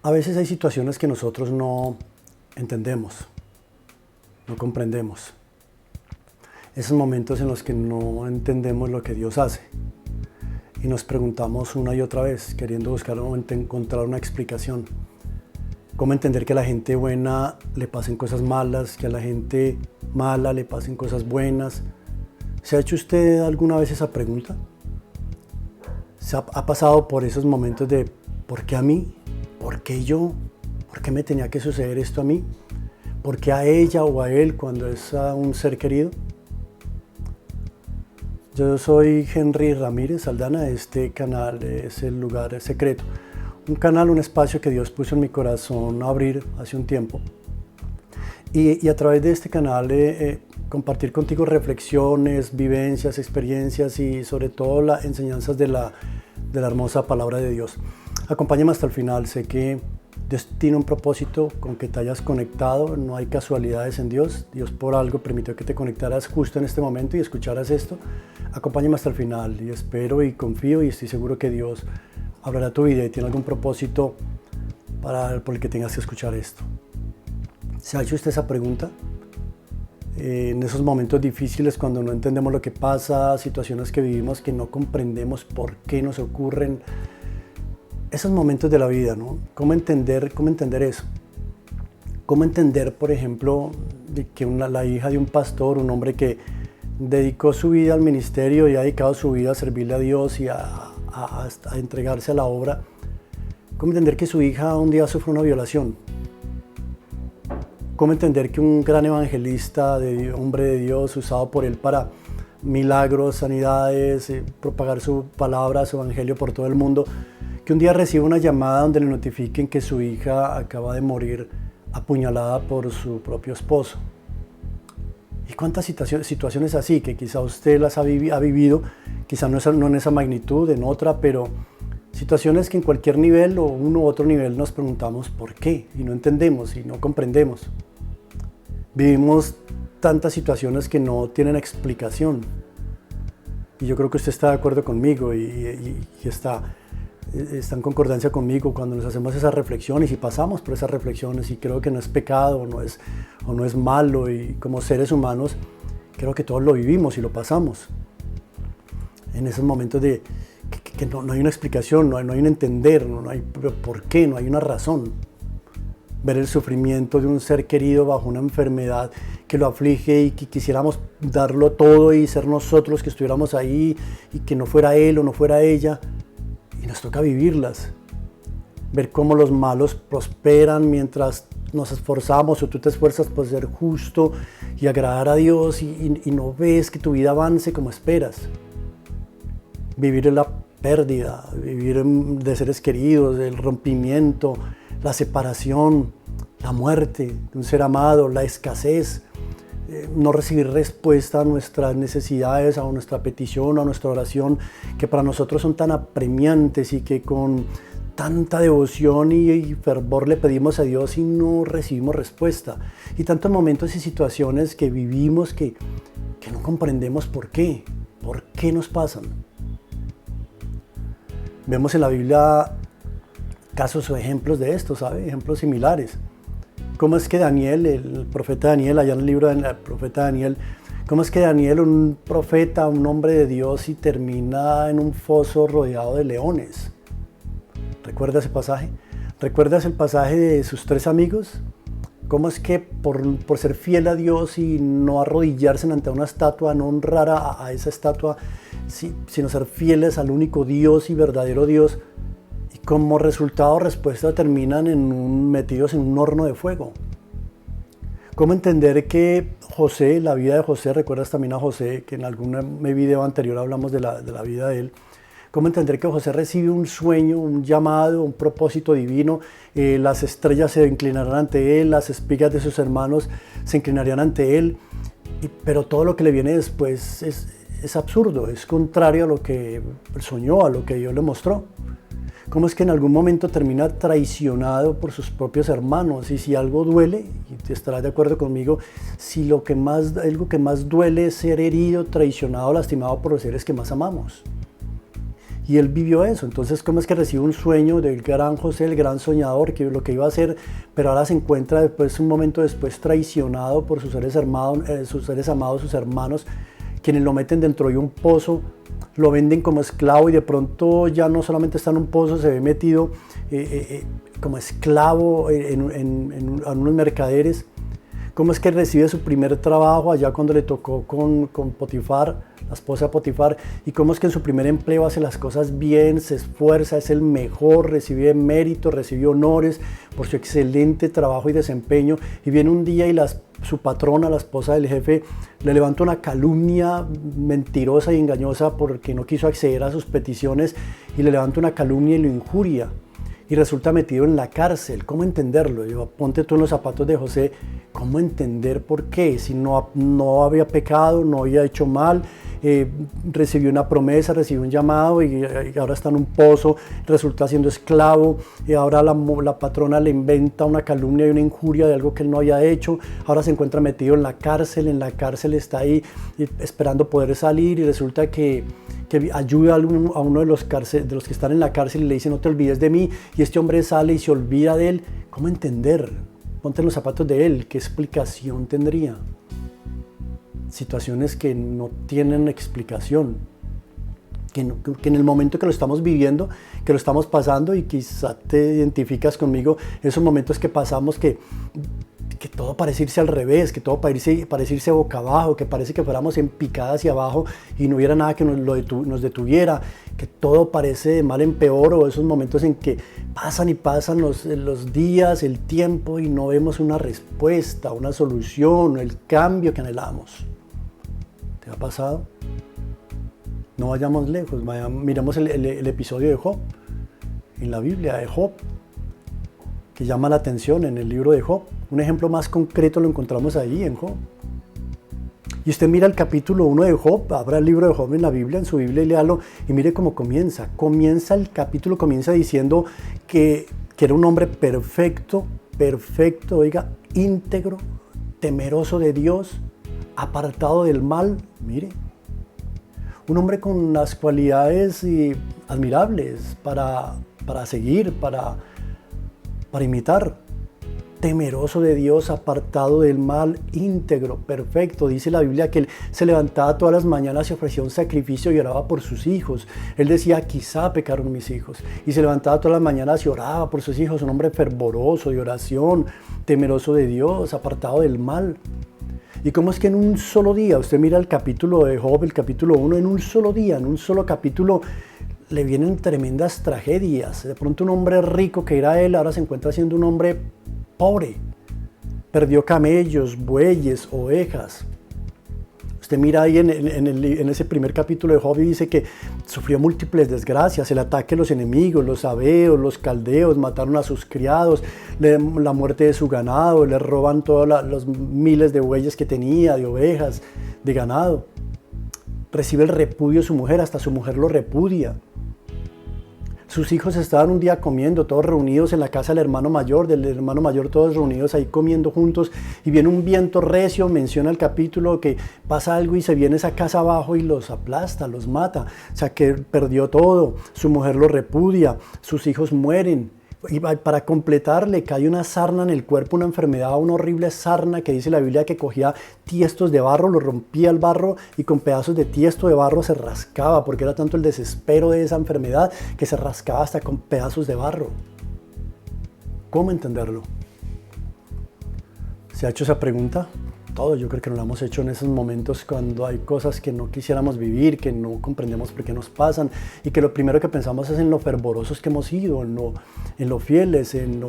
A veces hay situaciones que nosotros no entendemos, no comprendemos. Esos momentos en los que no entendemos lo que Dios hace y nos preguntamos una y otra vez, queriendo buscar o encontrar una explicación. ¿Cómo entender que a la gente buena le pasen cosas malas, que a la gente mala le pasen cosas buenas? ¿Se ha hecho usted alguna vez esa pregunta? ¿Ha pasado por esos momentos de ¿por qué a mí? ¿Por qué yo? ¿Por qué me tenía que suceder esto a mí? ¿Por qué a ella o a él cuando es a un ser querido? Yo soy Henry Ramírez Aldana, este canal es El Lugar Secreto. Un canal, un espacio que Dios puso en mi corazón a abrir hace un tiempo. Y a través de este canal compartir contigo reflexiones, vivencias, experiencias y sobre todo las enseñanzas de la hermosa palabra de Dios. Acompáñame hasta el final, sé que Dios tiene un propósito con que te hayas conectado, no hay casualidades en Dios. Dios por algo permitió que te conectaras justo en este momento y escucharas esto. Acompáñame hasta el final y espero y confío y estoy seguro que Dios hablará tu vida y tiene algún propósito por el que tengas que escuchar esto. ¿Se ha hecho usted esa pregunta? En esos momentos difíciles cuando no entendemos lo que pasa, situaciones que vivimos que no comprendemos por qué nos ocurren, esos momentos de la vida, ¿no? ¿Cómo entender eso? ¿Cómo entender, por ejemplo, de que la hija de un pastor, un hombre que dedicó su vida al ministerio y ha dedicado su vida a servirle a Dios y a entregarse a la obra, cómo entender que su hija un día sufre una violación? ¿Cómo entender que un gran evangelista, hombre de Dios, usado por él para milagros, sanidades, propagar su palabra, su evangelio por todo el mundo, que un día recibe una llamada donde le notifiquen que su hija acaba de morir apuñalada por su propio esposo? ¿Y cuántas situaciones así que quizá usted las ha vivido, quizá no en esa magnitud, en otra, pero situaciones que en cualquier nivel o uno u otro nivel nos preguntamos por qué y no entendemos y no comprendemos? Vivimos tantas situaciones que no tienen explicación y yo creo que usted está de acuerdo conmigo y está en concordancia conmigo cuando nos hacemos esas reflexiones y pasamos por esas reflexiones, y creo que no es pecado o no es malo, y como seres humanos creo que todos lo vivimos y lo pasamos en esos momentos de que no hay una explicación, no hay un entender, no hay por qué, no hay una razón. Ver el sufrimiento de un ser querido bajo una enfermedad que lo aflige y que quisiéramos darlo todo y ser nosotros que estuviéramos ahí y que no fuera él o no fuera ella, y nos toca vivirlas. Ver cómo los malos prosperan mientras nos esforzamos o tú te esfuerzas por ser justo y agradar a Dios y no ves que tu vida avance como esperas. Vivir en la pérdida, vivir de seres queridos, el rompimiento, la separación, la muerte de un ser amado, la escasez, no recibir respuesta a nuestras necesidades, a nuestra petición, a nuestra oración, que para nosotros son tan apremiantes y que con tanta devoción y fervor le pedimos a Dios y no recibimos respuesta. Y tantos momentos y situaciones que vivimos que no comprendemos por qué nos pasan. Vemos en la Biblia casos o ejemplos de esto, ¿sabe? Ejemplos similares. ¿Cómo es que Daniel, el profeta Daniel, allá en el libro del profeta Daniel, cómo es que Daniel, un profeta, un hombre de Dios, y termina en un foso rodeado de leones? ¿Recuerda ese pasaje? ¿Recuerdas el pasaje de sus 3 amigos? ¿Cómo es que por ser fiel a Dios y no arrodillarse ante una estatua, no honrar a esa estatua, sino ser fieles al único Dios y verdadero Dios, y como resultado o respuesta terminan metidos en un horno de fuego? ¿Cómo entender que José, la vida de José, recuerdas también a José, que en algún video anterior hablamos de la vida de él? ¿Cómo entender que José recibe un sueño, un llamado, un propósito divino? Las estrellas se inclinarán ante él, las espigas de sus hermanos se inclinarían ante él, pero todo lo que le viene después es absurdo, es contrario a lo que él soñó, a lo que Dios le mostró. ¿Cómo es que en algún momento termina traicionado por sus propios hermanos? Y si algo duele, y te estarás de acuerdo conmigo, si algo que más duele es ser herido, traicionado, lastimado por los seres que más amamos. Y él vivió eso. Entonces, ¿cómo es que recibe un sueño del gran José, el gran soñador, que lo que iba a hacer, pero ahora se encuentra después, un momento después, traicionado por sus seres amados, sus hermanos, quienes lo meten dentro de un pozo, lo venden como esclavo y de pronto ya no solamente está en un pozo, se ve metido como esclavo en unos mercaderes? ¿Cómo es que recibe su primer trabajo allá cuando le tocó con Potifar, la esposa de Potifar? ¿Y cómo es que en su primer empleo hace las cosas bien, se esfuerza, es el mejor, recibe méritos, recibe honores por su excelente trabajo y desempeño? Y viene un día y su patrona, la esposa del jefe, le levanta una calumnia mentirosa y engañosa porque no quiso acceder a sus peticiones, y le levanta una calumnia y lo injuria. Y resulta metido en la cárcel. ¿Cómo entenderlo? Ponte tú en los zapatos de José. ¿Cómo entender por qué? Si no había pecado, no había hecho mal, recibió una promesa, recibió un llamado y ahora está en un pozo, resulta siendo esclavo, y ahora la patrona le inventa una calumnia y una injuria de algo que él no había hecho. Ahora se encuentra metido en la cárcel está ahí esperando poder salir, y resulta que ayuda a uno de los que están en la cárcel y le dice: no te olvides de mí, y este hombre sale y se olvida de él. ¿Cómo entender? Ponte en los zapatos de él. ¿Qué explicación tendría? Situaciones que no tienen explicación, que en el momento que lo estamos viviendo, que lo estamos pasando, y quizá te identificas conmigo, esos momentos que pasamos que todo parece irse al revés, que todo parece irse boca abajo, que parece que fuéramos en picada hacia abajo y no hubiera nada que nos detuviera, que todo parece de mal en peor, o esos momentos en que pasan y pasan los días, el tiempo, y no vemos una respuesta, una solución, el cambio que anhelamos. ¿Te ha pasado? No vayamos lejos, miremos el episodio de Job, en la Biblia de Job, que llama la atención en el libro de Job. Un ejemplo más concreto lo encontramos ahí en Job. Y usted mira el capítulo 1 de Job, abra el libro de Job en la Biblia, en su Biblia, y léalo, y mire cómo comienza. El capítulo comienza diciendo que era un hombre perfecto, oiga, íntegro, temeroso de Dios, apartado del mal. Mire, un hombre con las cualidades admirables para seguir, para imitar. Temeroso de Dios, apartado del mal, íntegro, perfecto. Dice la Biblia que él se levantaba todas las mañanas y ofrecía un sacrificio y oraba por sus hijos. Él decía: quizá pecaron mis hijos. Y se levantaba todas las mañanas y oraba por sus hijos. Un hombre fervoroso de oración, temeroso de Dios, apartado del mal. ¿Y cómo es que en un solo día, usted mira el capítulo de Job, el capítulo 1, en un solo día, en un solo capítulo, le vienen tremendas tragedias? De pronto un hombre rico que era él, ahora se encuentra siendo un hombre pobre. Perdió camellos, bueyes, ovejas. Usted mira ahí en ese primer capítulo de Job y dice que sufrió múltiples desgracias: el ataque de los enemigos, los sabeos, los caldeos, mataron a sus criados, la muerte de su ganado, le roban todos los miles de bueyes que tenía, de ovejas, de ganado. Recibe el repudio de su mujer, hasta su mujer lo repudia. Sus hijos estaban un día comiendo, todos reunidos en la casa del hermano mayor, todos reunidos ahí comiendo juntos, y viene un viento recio, menciona el capítulo, que pasa algo y se viene esa casa abajo y los aplasta, los mata. O sea, que perdió todo, su mujer lo repudia, sus hijos mueren. Y para completar, le cae una sarna en el cuerpo, una enfermedad, una horrible sarna, que dice la Biblia que cogía tiestos de barro, lo rompía el barro y con pedazos de tiesto de barro se rascaba, porque era tanto el desespero de esa enfermedad que se rascaba hasta con pedazos de barro. ¿Cómo entenderlo? ¿Se ha hecho esa pregunta? Todos, yo creo que nos lo hemos hecho en esos momentos cuando hay cosas que no quisiéramos vivir, que no comprendemos por qué nos pasan, y que lo primero que pensamos es en lo fervorosos que hemos sido, en lo fieles, en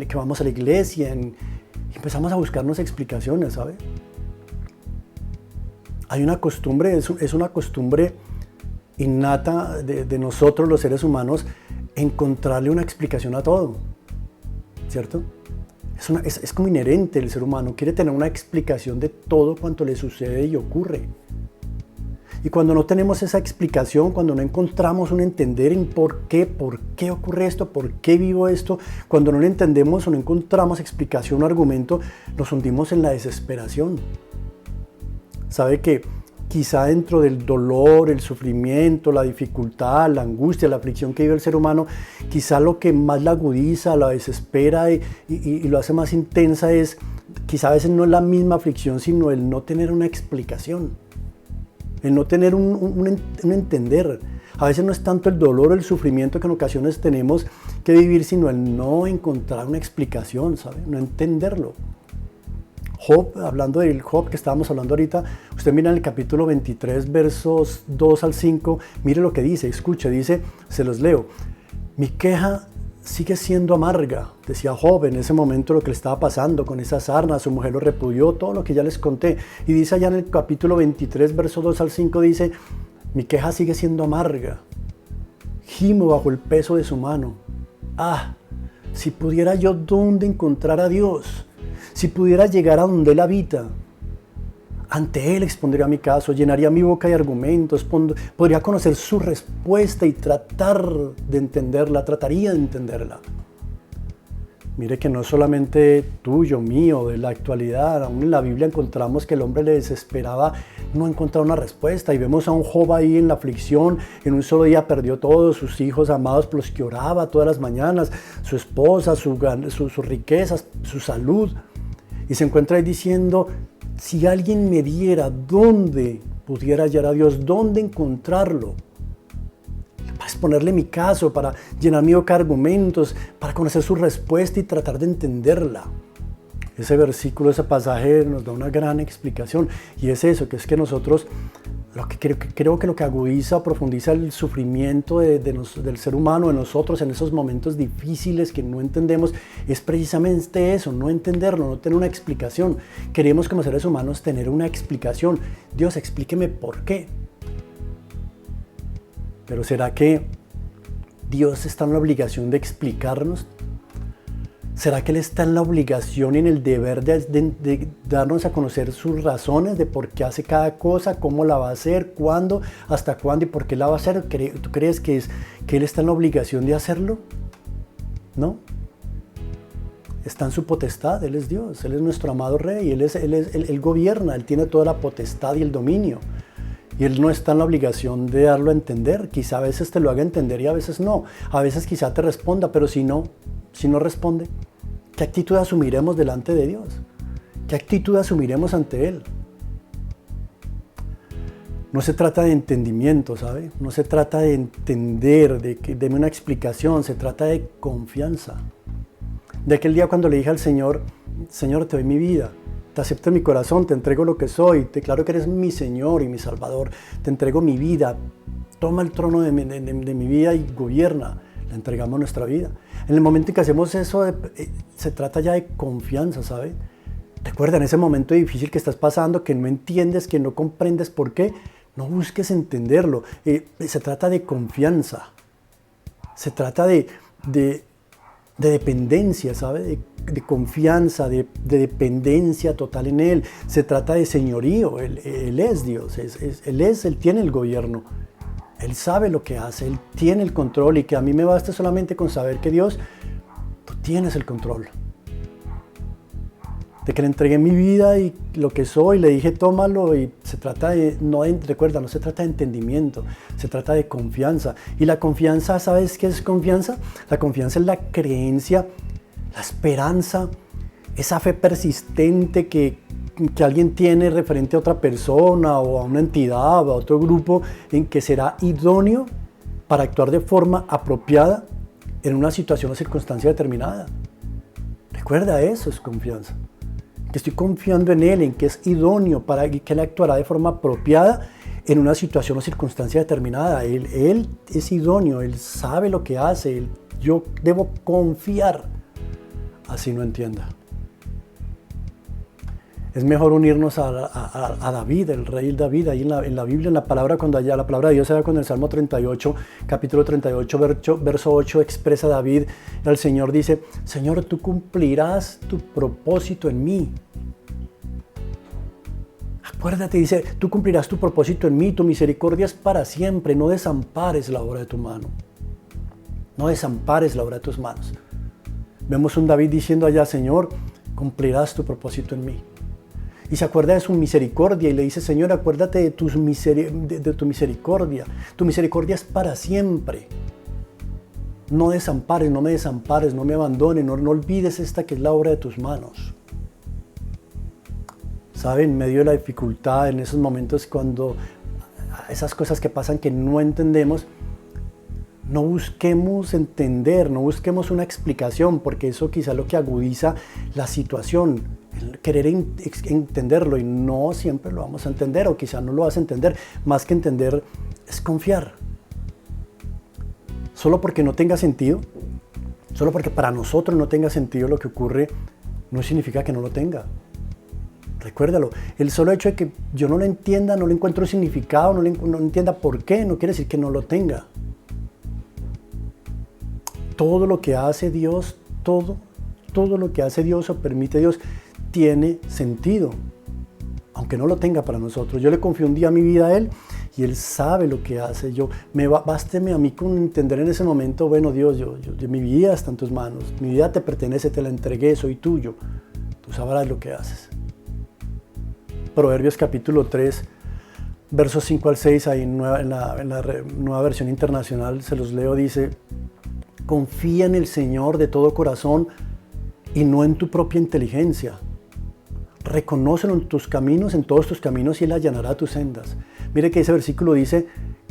que vamos a la iglesia, y empezamos a buscarnos explicaciones, ¿sabe? Hay una costumbre, es una costumbre innata de nosotros los seres humanos, encontrarle una explicación a todo, ¿cierto? Es como inherente el ser humano, quiere tener una explicación de todo cuanto le sucede y ocurre. Y cuando no tenemos esa explicación, cuando no encontramos un entender en por qué ocurre esto, por qué vivo esto, cuando no lo entendemos o no encontramos explicación o argumento, nos hundimos en la desesperación. Sabe que quizá dentro del dolor, el sufrimiento, la dificultad, la angustia, la aflicción que vive el ser humano, quizá lo que más la agudiza, la desespera y lo hace más intensa es, quizá a veces no es la misma aflicción, sino el no tener una explicación, el no tener un entender. A veces no es tanto el dolor o el sufrimiento que en ocasiones tenemos que vivir, sino el no encontrar una explicación, ¿sabe? No entenderlo. Job, hablando del Job que estábamos hablando ahorita, usted mira en el capítulo 23, versos 2 al 5, mire lo que dice, escuche, dice, se los leo. Mi queja sigue siendo amarga, decía Job en ese momento lo que le estaba pasando con esa sarna, su mujer lo repudió, todo lo que ya les conté. Y dice allá en el capítulo 23, versos 2 al 5, dice, mi queja sigue siendo amarga, gimo bajo el peso de su mano. Ah, si pudiera yo dónde encontrar a Dios, si pudiera llegar a donde Él habita, ante Él expondría mi caso, llenaría mi boca de argumentos, podría conocer su respuesta y trataría de entenderla. Mire que no solamente tuyo, mío, de la actualidad, aún en la Biblia encontramos que el hombre le desesperaba no encontrar una respuesta y vemos a un Job ahí en la aflicción, en un solo día perdió todos sus hijos amados por los que oraba todas las mañanas, su esposa, sus riquezas, su salud, y se encuentra ahí diciendo, si alguien me diera dónde pudiera hallar a Dios, dónde encontrarlo, para exponerle mi caso, para llenar mi boca de argumentos, para conocer su respuesta y tratar de entenderla. Ese versículo, ese pasaje nos da una gran explicación y es eso, que es que nosotros, creo que lo que agudiza o profundiza el sufrimiento del ser humano, de nosotros en esos momentos difíciles que no entendemos, es precisamente eso, no entenderlo, no tener una explicación. Queremos como seres humanos tener una explicación. Dios, explíqueme por qué. Pero ¿será que Dios está en la obligación de explicarnos? ¿Será que Él está en la obligación y en el deber de darnos a conocer sus razones de por qué hace cada cosa, cómo la va a hacer, cuándo, hasta cuándo y por qué la va a hacer? ¿Tú crees que Él está en la obligación de hacerlo? ¿No? Está en su potestad, Él es Dios, Él es nuestro amado Rey, Él gobierna, Él tiene toda la potestad y el dominio. Y Él no está en la obligación de darlo a entender. Quizá a veces te lo haga entender y a veces no. A veces quizá te responda, pero si no responde, ¿qué actitud asumiremos delante de Dios? ¿Qué actitud asumiremos ante Él? No se trata de entendimiento, ¿sabe? No se trata de entender, de que deme una explicación, se trata de confianza. De aquel día cuando le dije al Señor, Señor, te doy mi vida. Te acepto en mi corazón, te entrego lo que soy, te declaro que eres mi Señor y mi Salvador, te entrego mi vida, toma el trono de mi vida y gobierna, le entregamos nuestra vida. En el momento en que hacemos eso, se trata ya de confianza, ¿sabe? Recuerda, en ese momento difícil que estás pasando, que no entiendes, que no comprendes por qué, no busques entenderlo, se trata de confianza, se trata de dependencia, ¿sabe? De confianza, de dependencia total en Él. Se trata de señorío. Él es Dios, Él tiene el gobierno. Él sabe lo que hace, Él tiene el control y que a mí me basta solamente con saber que Dios, tú tienes el control. De que le entregué mi vida y lo que soy, le dije tómalo y se trata no se trata de entendimiento, se trata de confianza. Y la confianza, ¿sabes qué es confianza? La confianza es la creencia, la esperanza, esa fe persistente que alguien tiene referente a otra persona o a una entidad o a otro grupo en que será idóneo para actuar de forma apropiada en una situación o circunstancia determinada. Recuerda, eso es confianza. Que estoy confiando en Él, en que es idóneo para que Él actuará de forma apropiada en una situación o circunstancia determinada. Él es idóneo, Él sabe lo que hace, yo debo confiar, así no entienda. Es mejor unirnos a David, el rey David, ahí en la Biblia, en la palabra, cuando allá la palabra de Dios se da con el Salmo 38, capítulo 38, verso 8, expresa David al Señor, dice, Señor, tú cumplirás tu propósito en mí. Acuérdate, dice, tú cumplirás tu propósito en mí, tu misericordia es para siempre, no desampares la obra de tu mano. No desampares la obra de tus manos. Vemos un David diciendo allá, Señor, cumplirás tu propósito en mí. Y se acuerda de su misericordia y le dice, Señor, acuérdate de tu misericordia. Tu misericordia es para siempre. No desampares, no me desampares, no me abandones, no olvides esta que es la obra de tus manos. ¿Sabe? En medio de la dificultad, en esos momentos cuando esas cosas que pasan que no entendemos, no busquemos entender, no busquemos una explicación, porque eso quizá es lo que agudiza la situación, el querer entenderlo, y no siempre lo vamos a entender, o quizá no lo vas a entender. Más que entender es confiar. Solo porque no tenga sentido, solo porque para nosotros no tenga sentido lo que ocurre, no significa que no lo tenga. Recuérdalo, el solo hecho de que yo no lo entienda, no le encuentro significado, no entienda por qué, no quiere decir que no lo tenga. Todo lo que hace Dios, todo lo que hace Dios o permite Dios tiene sentido, aunque no lo tenga para nosotros. Yo le confío un día mi vida a Él y Él sabe lo que hace. Básteme a mí con entender en ese momento, bueno, Dios, mi vida está en tus manos, mi vida te pertenece, te la entregué, soy tuyo, tú sabrás lo que haces. Proverbios capítulo 3, versos 5 al 6, ahí en la nueva versión internacional, se los leo, dice: confía en el Señor de todo corazón y no en tu propia inteligencia. Reconócelo en tus caminos, en todos tus caminos, y Él allanará tus sendas. Mire que ese versículo dice: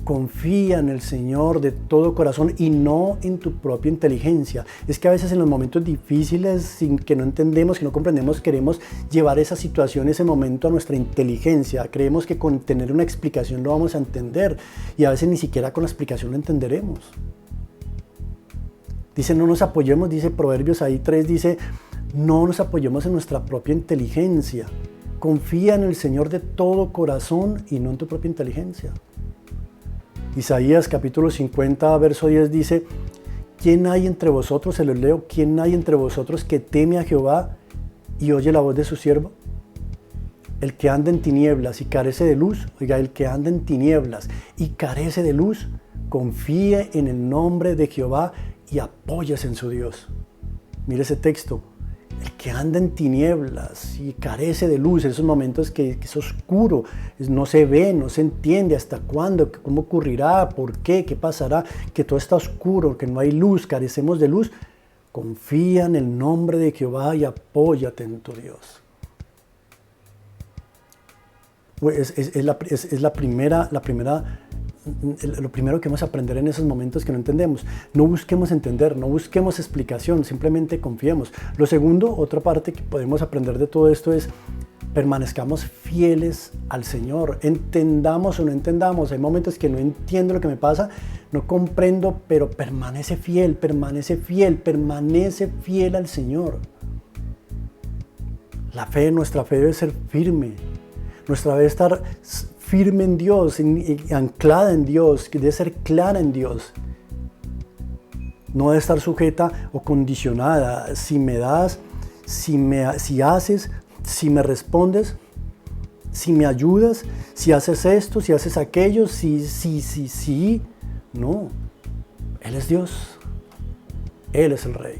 confía en el Señor de todo corazón y no en tu propia inteligencia. Es que a veces en los momentos difíciles, sin que no entendemos, que no comprendemos, queremos llevar esa situación, ese momento a nuestra inteligencia. Creemos que con tener una explicación lo vamos a entender, y a veces ni siquiera con la explicación lo entenderemos. Dice, no nos apoyemos, dice Proverbios ahí 3, dice, no nos apoyemos en nuestra propia inteligencia. Confía en el Señor de todo corazón y no en tu propia inteligencia. Isaías capítulo 50, verso 10 dice: ¿quién hay entre vosotros, se los leo, quién hay entre vosotros que teme a Jehová y oye la voz de su siervo? El que anda en tinieblas y carece de luz, oiga, el que anda en tinieblas y carece de luz, confíe en el nombre de Jehová y apóyese en su Dios. Mire ese texto. El que anda en tinieblas y carece de luz, en esos momentos que es oscuro, no se ve, no se entiende hasta cuándo, cómo ocurrirá, por qué pasará, que todo está oscuro, que no hay luz, carecemos de luz. Confía en el nombre de Jehová y apóyate en tu Dios. Lo primero que vamos a aprender en esos momentos que no entendemos. No busquemos entender, no busquemos explicación, simplemente confiemos. Lo segundo, otra parte que podemos aprender de todo esto es: permanezcamos fieles al Señor. Entendamos o no entendamos, hay momentos que no entiendo lo que me pasa, no comprendo, pero permanece fiel al Señor. Nuestra fe debe ser firme, nuestra fe debe estar firme en Dios, anclada en Dios, que debe ser clara en Dios. No debe estar sujeta o condicionada. Si me das, si haces, si me respondes, si me ayudas, si haces esto, si haces aquello, sí. No. Él es Dios. Él es el Rey.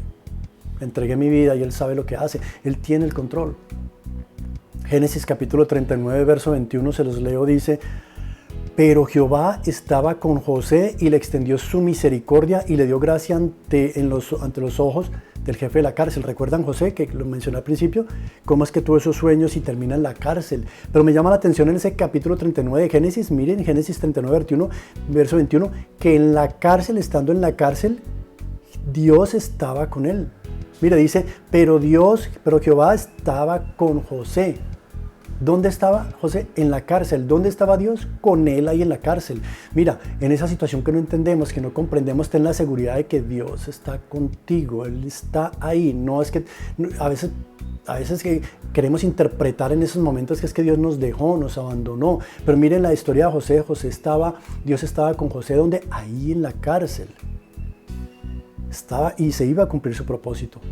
Le entregué mi vida y Él sabe lo que hace. Él tiene el control. Génesis capítulo 39, verso 21, se los leo, dice: pero Jehová estaba con José y le extendió su misericordia y le dio gracia ante los ojos del jefe de la cárcel. ¿Recuerdan José, que lo mencioné al principio? ¿Cómo es que tuvo esos sueños y termina en la cárcel? Pero me llama la atención en ese capítulo 39 de Génesis, miren, Génesis 39, verso 21, que en la cárcel, estando en la cárcel, Dios estaba con él. Mira, dice, pero Jehová estaba con José. ¿Dónde estaba José? En la cárcel. ¿Dónde estaba Dios? Con él ahí en la cárcel. Mira, en esa situación que no entendemos, que no comprendemos, ten la seguridad de que Dios está contigo. Él está ahí. No es que a veces que queremos interpretar en esos momentos que es que Dios nos dejó, nos abandonó. Pero miren la historia de José. Dios estaba con José, ¿dónde? Ahí en la cárcel. Estaba y se iba a cumplir su propósito.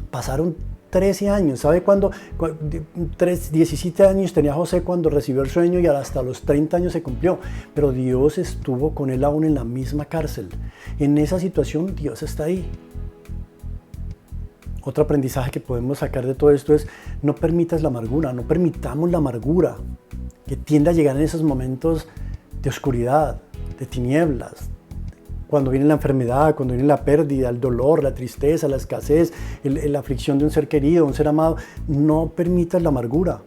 Pasaron 13 años, ¿sabe cuándo? 17 años tenía José cuando recibió el sueño y hasta los 30 años se cumplió. Pero Dios estuvo con él aún en la misma cárcel. En esa situación Dios está ahí. Otro aprendizaje que podemos sacar de todo esto es: no permitas la amargura, no permitamos la amargura que tiende a llegar en esos momentos de oscuridad, de tinieblas. Cuando viene la enfermedad, cuando viene la pérdida, el dolor, la tristeza, la escasez, la aflicción de un ser querido, un ser amado, no permitas la amargura.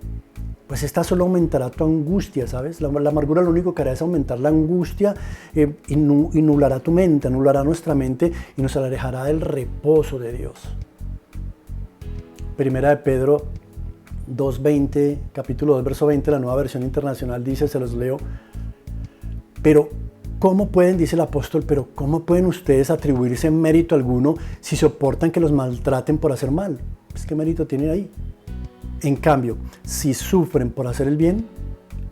Pues esta solo aumentará tu angustia, ¿sabes? La amargura lo único que hará es aumentar la angustia y nublará tu mente, anulará nuestra mente y nos alejará del reposo de Dios. Primera de Pedro 2:20, capítulo 2, verso 20, la Nueva Versión Internacional dice, se los leo: pero ¿cómo pueden, dice el apóstol, pero cómo pueden ustedes atribuirse mérito alguno si soportan que los maltraten por hacer mal? Pues ¿qué mérito tienen ahí? En cambio, si sufren por hacer el bien,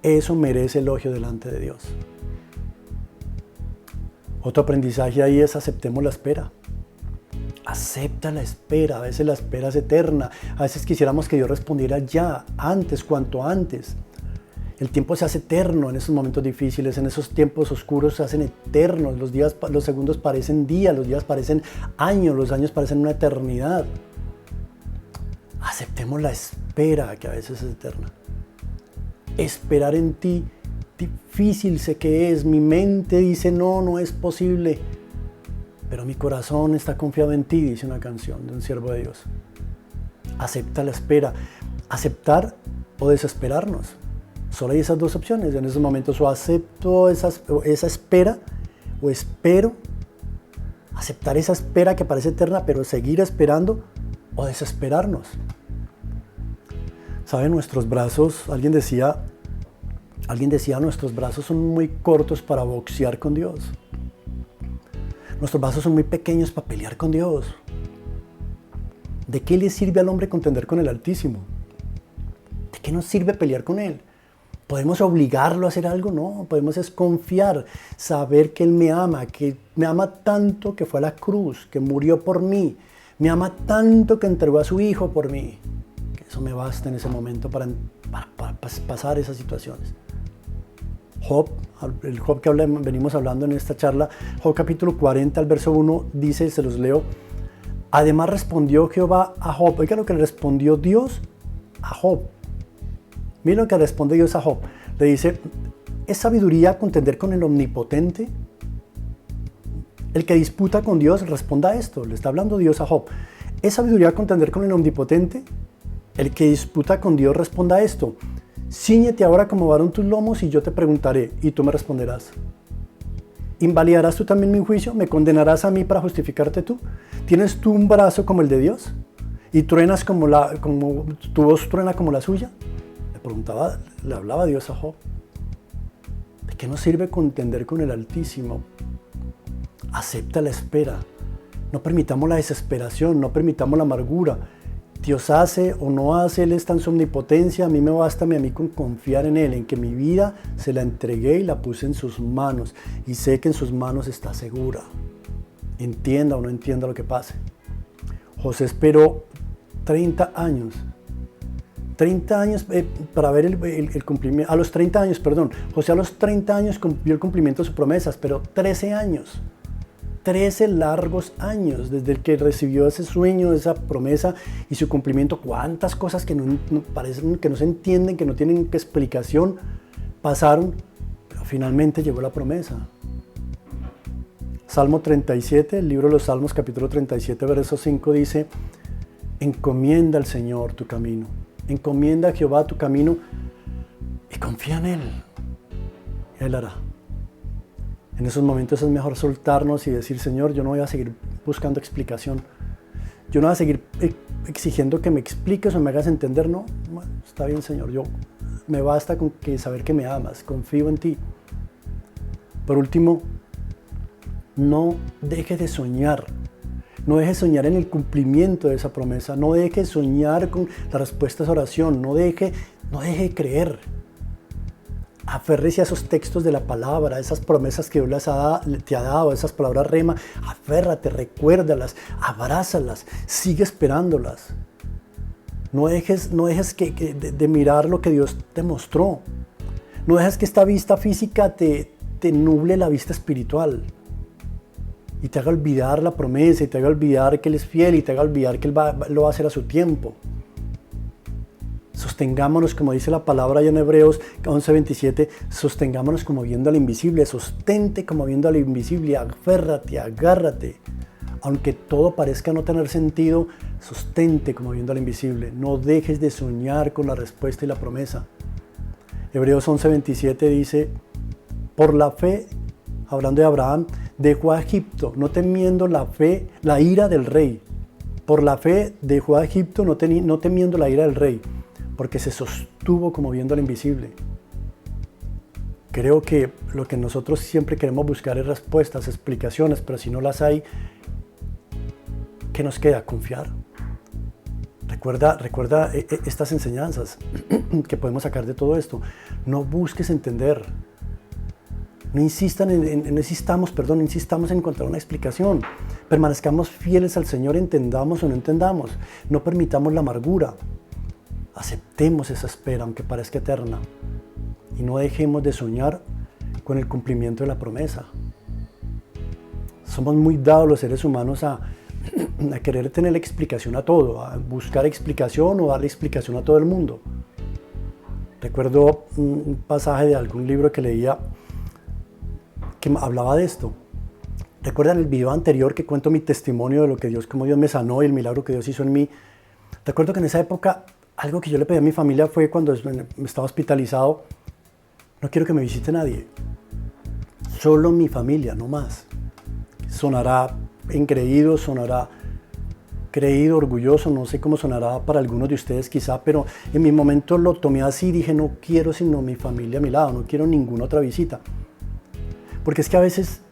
eso merece elogio delante de Dios. Otro aprendizaje ahí es: aceptemos la espera. Acepta la espera. A veces la espera es eterna. A veces quisiéramos que Dios respondiera ya, antes, cuanto antes. El tiempo se hace eterno en esos momentos difíciles, en esos tiempos oscuros se hacen eternos. Los segundos parecen días, los días parecen años, los años parecen una eternidad. Aceptemos la espera, que a veces es eterna. Esperar en ti, difícil sé que es. Mi mente dice no es posible. Pero mi corazón está confiado en ti, dice una canción de un siervo de Dios. Acepta la espera. Aceptar o desesperarnos. Solo hay esas dos opciones en esos momentos: o acepto esa espera, o espero. Aceptar esa espera que parece eterna, pero seguir esperando, o desesperarnos. ¿Saben? Nuestros brazos, alguien decía, nuestros brazos son muy cortos para boxear con Dios. Nuestros brazos son muy pequeños para pelear con Dios. ¿De qué le sirve al hombre contender con el Altísimo? ¿De qué nos sirve pelear con Él? ¿Podemos obligarlo a hacer algo? No, podemos es confiar, saber que Él me ama tanto que fue a la cruz, que murió por mí, me ama tanto que entregó a su Hijo por mí. Que eso me basta en ese momento para pasar esas situaciones. El Job que venimos hablando en esta charla, Job capítulo 40, al verso 1, dice, se los leo: además respondió Jehová a Job. Oiga lo que le respondió Dios a Job. Miren lo que responde Dios a Job. Le dice: ¿es sabiduría contender con el Omnipotente? El que disputa con Dios responda a esto. Le está hablando Dios a Job. ¿Es sabiduría contender con el Omnipotente? El que disputa con Dios responda a esto. Cíñete ahora como varón tus lomos y yo te preguntaré y tú me responderás. ¿Invalidarás tú también mi juicio? ¿Me condenarás a mí para justificarte tú? ¿Tienes tú un brazo como el de Dios? ¿Y truenas como tu voz truena como la suya? Le hablaba Dios a Job. ¿De qué nos sirve contender con el Altísimo? Acepta la espera. No permitamos la desesperación, no permitamos la amargura. Dios hace o no hace, Él está en su omnipotencia. A mí me basta a mí con confiar en Él, en que mi vida se la entregué y la puse en sus manos. Y sé que en sus manos está segura. Entienda o no entienda lo que pase. José esperó 30 años. 30 años para ver el cumplimiento. A los 30 años, perdón. José a los 30 años cumplió el cumplimiento de sus promesas, pero 13 años. 13 largos años desde el que recibió ese sueño, esa promesa y su cumplimiento. Cuántas cosas que no parecen, que no se entienden, que no tienen explicación, pasaron, pero finalmente llegó la promesa. Salmo 37, el libro de los Salmos, capítulo 37, verso 5 dice: encomienda al Señor tu camino, encomienda a Jehová tu camino y confía en Él. Él hará. En esos momentos es mejor soltarnos y decir: Señor, yo no voy a seguir buscando explicación. Yo no voy a seguir exigiendo que me expliques o me hagas entender. No, bueno, está bien, Señor. Me basta con saber que me amas. Confío en ti. Por último, no dejes de soñar. No dejes de soñar en el cumplimiento de esa promesa. No dejes de soñar con la respuesta a esa oración. No deje de creer. Aférrese a esos textos de la palabra, a esas promesas que Dios te ha dado, esas palabras rema. Aférrate, recuérdalas, abrázalas, sigue esperándolas. No dejes de mirar lo que Dios te mostró. No dejes que esta vista física te nuble la vista espiritual. y te haga olvidar la promesa, y te haga olvidar que Él es fiel, y te haga olvidar que Él lo va a hacer a su tiempo. Sostengámonos, como dice la palabra allá en Hebreos 11:27, sostengámonos como viendo al invisible, sostente como viendo al invisible, aférrate, agárrate. Aunque todo parezca no tener sentido, sostente como viendo al invisible. No dejes de soñar con la respuesta y la promesa. Hebreos 11:27 dice, por la fe, hablando de Abraham, dejó a Egipto, no temiendo la ira del rey. Por la fe dejó a Egipto, no temiendo la ira del rey, porque se sostuvo como viendo al invisible. Creo que lo que nosotros siempre queremos buscar es respuestas, explicaciones, pero si no las hay, ¿qué nos queda? Confiar. Recuerda estas enseñanzas que podemos sacar de todo esto. No busques entender. No insistamos en encontrar una explicación. Permanezcamos fieles al Señor, entendamos o no entendamos. No permitamos la amargura. Aceptemos esa espera, aunque parezca eterna. Y no dejemos de soñar con el cumplimiento de la promesa. Somos muy dados los seres humanos a querer tener explicación a todo, a buscar explicación o darle explicación a todo el mundo. Recuerdo un pasaje de algún libro que leía que hablaba de esto. ¿Recuerdan el video anterior que cuento mi testimonio de lo que cómo Dios me sanó y el milagro que Dios hizo en mí? Recuerdo que en esa época, algo que yo le pedí a mi familia fue cuando estaba hospitalizado, no quiero que me visite nadie, solo mi familia, no más. Sonará engreído, sonará creído, orgulloso, no sé cómo sonará para algunos de ustedes quizá, pero en mi momento lo tomé así y dije, no quiero sino mi familia a mi lado, no quiero ninguna otra visita. Porque es que a veces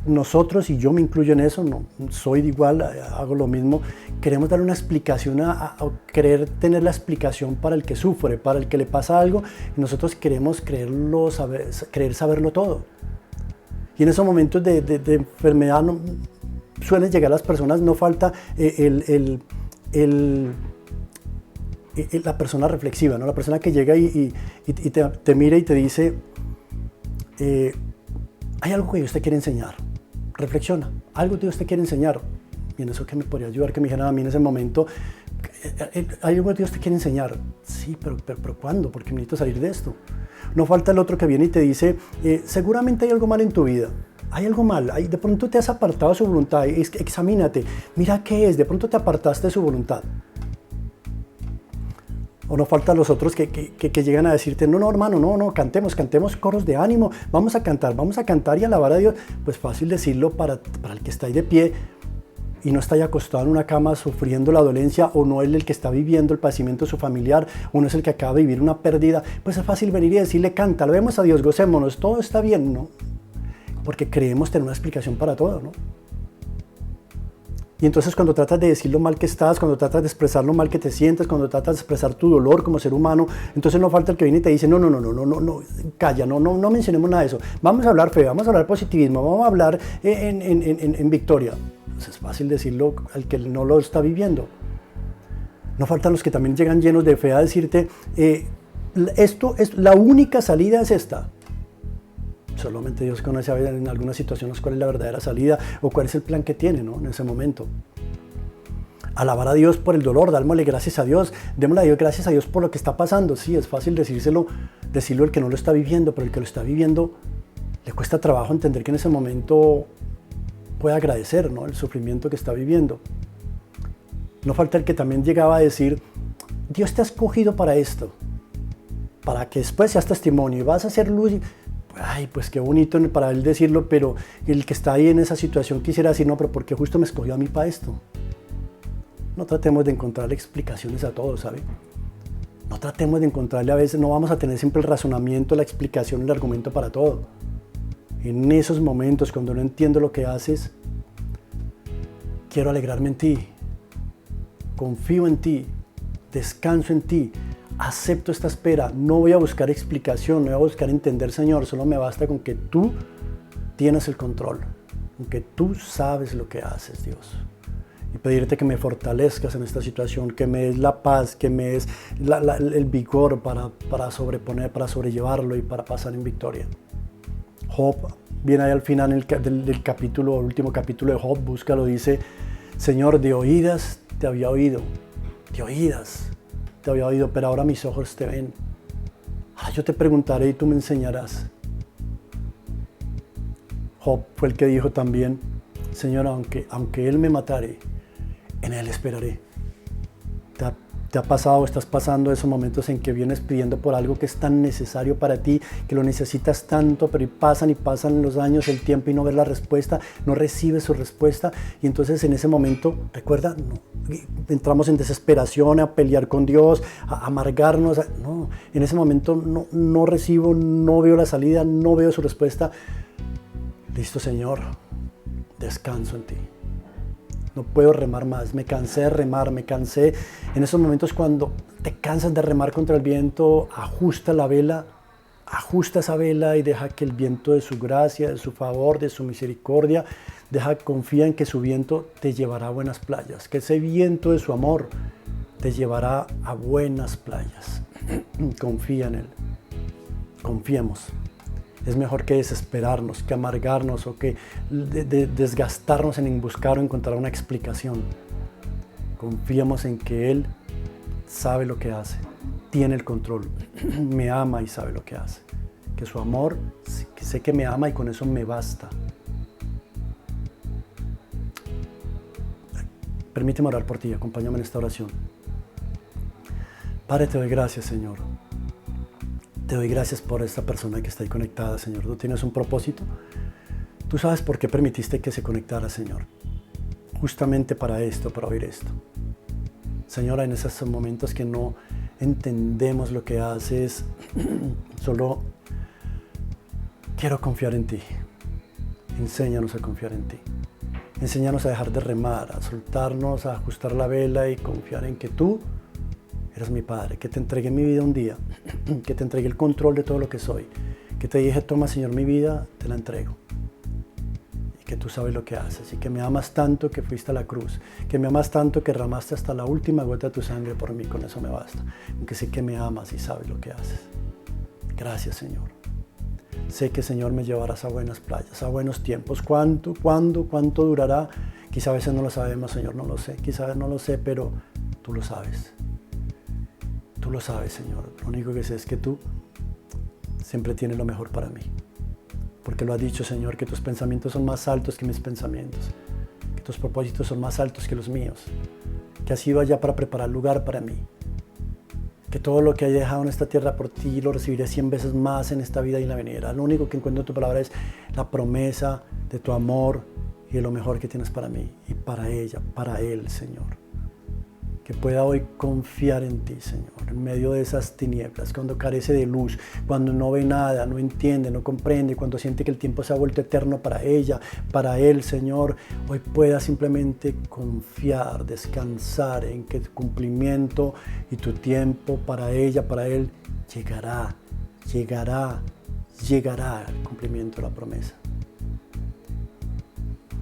nosotros, y yo me incluyo en eso, no soy igual, hago lo mismo, queremos dar una explicación, a querer tener la explicación para el que sufre, para el que le pasa algo, y nosotros queremos querer saberlo todo. Y en esos momentos de enfermedad suelen llegar las personas, no falta la persona reflexiva, ¿no? La persona que llega y te mira y te dice, hay algo que Dios te quiere enseñar, reflexiona, algo que Dios te quiere enseñar. Y en eso que me podría ayudar, que me dijeran a mí en ese momento, hay algo que Dios te quiere enseñar. Sí, pero ¿cuándo? Porque necesito salir de esto. No falta el otro que viene y te dice, seguramente hay algo mal en tu vida. Hay algo mal, de pronto te has apartado de su voluntad, examínate, mira qué es, de pronto te apartaste de su voluntad. O no faltan los otros que llegan a decirte, no hermano, no, cantemos coros de ánimo, vamos a cantar y alabar a Dios. Pues fácil decirlo para el que está ahí de pie y no está ahí acostado en una cama sufriendo la dolencia, o no es el que está viviendo el padecimiento de su familiar, o no es el que acaba de vivir una pérdida. Pues es fácil venir y decirle, canta, alabemos a Dios, gocémonos, todo está bien, ¿no? Porque creemos tener una explicación para todo, ¿no? Y entonces cuando tratas de decir lo mal que estás, cuando tratas de expresar lo mal que te sientes, cuando tratas de expresar tu dolor como ser humano, entonces no falta el que viene y te dice, no, calla, no mencionemos nada de eso. Vamos a hablar fe, vamos a hablar positivismo, vamos a hablar en victoria. Pues es fácil decirlo al que no lo está viviendo. No faltan los que también llegan llenos de fe a decirte, la única salida es esta. Solamente Dios conoce en algunas situaciones cuál es la verdadera salida o cuál es el plan que tiene, ¿no? En ese momento. Alabar a Dios por el dolor, démosle gracias a Dios, gracias a Dios por lo que está pasando. Sí, es fácil decirlo el que no lo está viviendo, pero el que lo está viviendo le cuesta trabajo entender que en ese momento puede agradecer, ¿no? El sufrimiento que está viviendo. No falta el que también llegaba a decir, Dios te ha escogido para esto, para que después seas testimonio y vas a ser luz. Ay, pues qué bonito para él decirlo, pero el que está ahí en esa situación quisiera decir, no, pero ¿por qué justo me escogió a mí para esto? No tratemos de encontrarle explicaciones a todo, ¿sabe? No tratemos de encontrarle, a veces no vamos a tener siempre el razonamiento, la explicación, el argumento para todo. En esos momentos, cuando no entiendo lo que haces, quiero alegrarme en ti, confío en ti, descanso en ti. Acepto esta espera, no voy a buscar explicación, no voy a buscar entender, Señor, solo me basta con que tú tienes el control, con que tú sabes lo que haces, Dios. Y pedirte que me fortalezcas en esta situación, que me des la paz, que me des el vigor para sobrellevarlo y para pasar en victoria. Job Viene ahí al final del capítulo, el último capítulo de Job, búscalo, dice, Señor, de oídas te había oído, de oídas te había oído, pero ahora mis ojos te ven. Ahora yo te preguntaré y tú me enseñarás. Job fue el que dijo también, Señor, aunque Él me matare, en Él esperaré. ¿Te ha pasado, estás pasando esos momentos en que vienes pidiendo por algo que es tan necesario para ti, que lo necesitas tanto, pero pasan los años, el tiempo y no ves la respuesta, no recibes su respuesta y entonces en ese momento, recuerda, entramos en desesperación, a pelear con Dios, a amargarnos, no, en ese momento no recibo, no veo la salida, no veo su respuesta. Listo, Señor, descanso en ti. No puedo remar más, me cansé de remar, me cansé. En esos momentos cuando te cansas de remar contra el viento, ajusta la vela, ajusta esa vela y deja que el viento de su gracia, de su favor, de su misericordia, confía en que su viento te llevará a buenas playas, que ese viento de su amor te llevará a buenas playas. Confía en Él, confiemos. Es mejor que desesperarnos, que amargarnos o que desgastarnos en buscar o encontrar una explicación. Confiemos en que Él sabe lo que hace, tiene el control, me ama y sabe lo que hace. Que su amor, que sé que me ama y con eso me basta. Permíteme orar por ti, acompáñame en esta oración. Padre, te doy gracias, Señor. Te doy gracias por esta persona que está ahí conectada, Señor. Tú tienes un propósito. Tú sabes por qué permitiste que se conectara, Señor. Justamente para esto, para oír esto. Señora, en esos momentos que no entendemos lo que haces, solo quiero confiar en ti. Enséñanos a confiar en ti. Enséñanos a dejar de remar, a soltarnos, a ajustar la vela y confiar en que tú eres mi Padre, que te entregué mi vida un día, que te entregué el control de todo lo que soy, que te dije, toma, Señor, mi vida, te la entrego. Y que tú sabes lo que haces y que me amas tanto que fuiste a la cruz, que me amas tanto que derramaste hasta la última gota de tu sangre por mí, con eso me basta. Aunque sé que me amas y sabes lo que haces. Gracias, Señor. Sé que, Señor, me llevarás a buenas playas, a buenos tiempos. ¿Cuánto durará? Quizá a veces no lo sabemos, Señor, no lo sé. Quizá no lo sé, pero tú lo sabes. Tú lo sabes, Señor. Lo único que sé es que tú siempre tienes lo mejor para mí. Porque lo has dicho, Señor, que tus pensamientos son más altos que mis pensamientos. Que tus propósitos son más altos que los míos. Que has ido allá para preparar lugar para mí. Que todo lo que he dejado en esta tierra por ti lo recibiré 100 veces más en esta vida y en la venidera. Lo único que encuentro en tu palabra es la promesa de tu amor y de lo mejor que tienes para mí y para ella, para él, Señor. Que pueda hoy confiar en ti, Señor, en medio de esas tinieblas, cuando carece de luz, cuando no ve nada, no entiende, no comprende, cuando siente que el tiempo se ha vuelto eterno para ella, para él, Señor. Hoy pueda simplemente confiar, descansar en que tu cumplimiento y tu tiempo para ella, para él, llegará el cumplimiento de la promesa.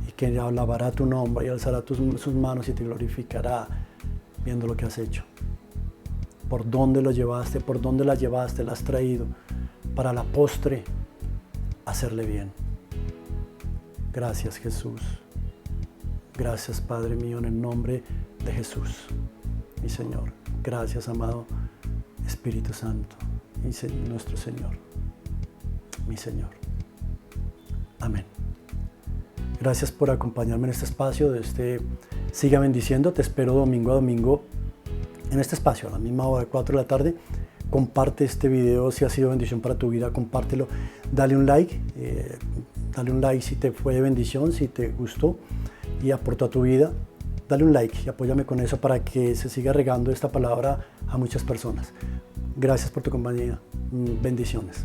Y que alabará tu nombre y alzará sus manos y te glorificará, viendo lo que has hecho, por dónde lo llevaste, por dónde la llevaste, la has traído, para la postre hacerle bien. Gracias, Jesús. Gracias, Padre mío, en el nombre de Jesús, mi Señor. Gracias, amado Espíritu Santo, nuestro Señor, mi Señor. Amén. Gracias por acompañarme en este espacio Siga bendiciendo. Te espero domingo a domingo en este espacio, a la misma hora de 4 de la tarde. Comparte este video si ha sido bendición para tu vida, compártelo. Dale un like si te fue de bendición, si te gustó y aportó a tu vida. Dale un like y apóyame con eso para que se siga regando esta palabra a muchas personas. Gracias por tu compañía. Bendiciones.